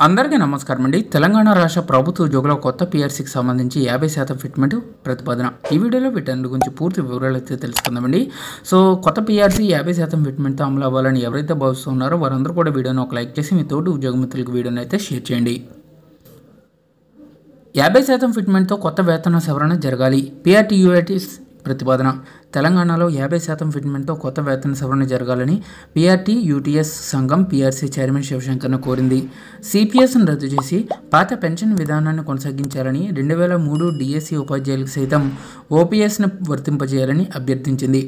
అందరికీ నమస్కారం అండి. తెలంగాణ రాష్ట్ర ప్రభుత్వ ఉద్యోగుల కొత్త పీఆర్సీకి సంబంధించి 50% ఫిట్మెంట్ ప్రతిపాదన. ఈ వీడియోలో వీటన్నిటి గురించి పూర్తి వివరాలు అయితే తెలుసుకుందామండి. సో కొత్త పీఆర్సీ 50% ఫిట్మెంట్తో అమలు అవ్వాలని ఎవరైతే భావిస్తున్నారో వారందరూ కూడా వీడియోని ఒక లైక్ చేసి మీ తోటి ఉద్యోగ మిత్రులకు వీడియోని అయితే షేర్ చేయండి. 50% ఫిట్మెంట్తో కొత్త వేతన సవరణ జరగాలి. పీఆర్టీయూఐటీస్ ప్రతిపాదన. తెలంగాణలో 50% ఫిట్మెంట్తో కొత్త వేతన సవరణ జరగాలని పీఆర్టీయూటీఎస్ సంఘం పీఆర్సీ చైర్మన్ శివశంకర్ను కోరింది. సిపిఎస్ను రద్దు చేసి పాత పెన్షన్ విధానాన్ని కొనసాగించాలని 2003 డిఎస్సి ఉపాధ్యాయులకు సైతం ఓపీఎస్ను వర్తింపజేయాలని అభ్యర్థించింది.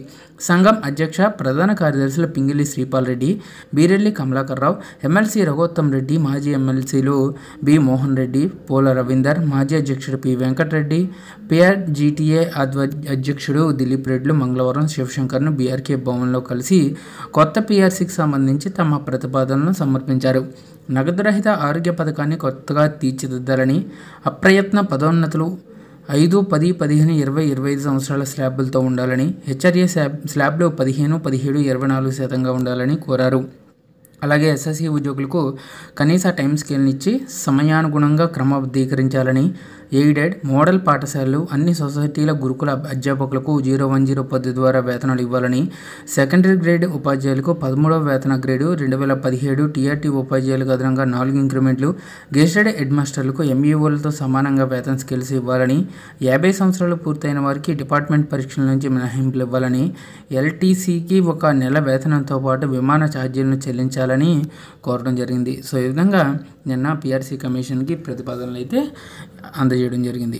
సంఘం అధ్యక్ష ప్రధాన కార్యదర్శులు పింగిలి శ్రీపాల్ రెడ్డి, బీరెల్లి కమలాకర్ రావు, ఎమ్మెల్సీ రఘోత్తమ్ రెడ్డి, మాజీ ఎమ్మెల్సీలు బి మోహన్ రెడ్డి, పోల రవీందర్, మాజీ అధ్యక్షుడు పి వెంకటరెడ్డి, పీఆర్జీటీఏ అధ్యక్షుడు దిలీప్ రెడ్డి మంగళవారం శివశంకర్ను బీఆర్కే భవన్లో కలిసి కొత్త పీఆర్సీకి సంబంధించి తమ ప్రతిపాదనలను సమర్పించారు. నగదు రహిత ఆరోగ్య పథకాన్ని కొత్తగా తీర్చిదిద్దాలని, అప్రయత్న పదోన్నతులు 5, 10, 15, 20, 25 సంవత్సరాల స్లాబులతో ఉండాలని, హెచ్ఆర్ఏ స్లాబ్లు 15, 17, 24% ఉండాలని కోరారు. అలాగే ఎస్ఎస్సి ఉద్యోగులకు కనీస టైం స్కేల్ని ఇచ్చి సమయానుగుణంగా క్రమబద్ధీకరించాలని, ఎయిడెడ్ మోడల్ పాఠశాలలు అన్ని సొసైటీల గురుకుల అధ్యాపకులకు 010 పద్ధతి ద్వారా వేతనాలు ఇవ్వాలని, సెకండరీ గ్రేడ్ ఉపాధ్యాయులకు 13వ వేతన గ్రేడు 2017, టీఆర్టీ ఉపాధ్యాయులకు అదనంగా 4 ఇంక్రిమెంట్లు, గెస్టెడ్ హెడ్ మాస్టర్లకు ఎంఈఓలతో సమానంగా వేతన స్కేల్స్ ఇవ్వాలని, 50 సంవత్సరాలు పూర్తయిన వారికి డిపార్ట్మెంట్ పరీక్షల నుంచి మినహాయింపులు ఇవ్వాలని, ఎల్టీసీకి 1 నెల వేతనంతో పాటు విమాన ఛార్జీలను చెల్లించాలని కోరడం జరిగింది. సో ఈ విధంగా నిన్న పీఆర్సీ కమిషన్కి ప్రతిపాదనలు అయితే అందజేయడం జరిగింది.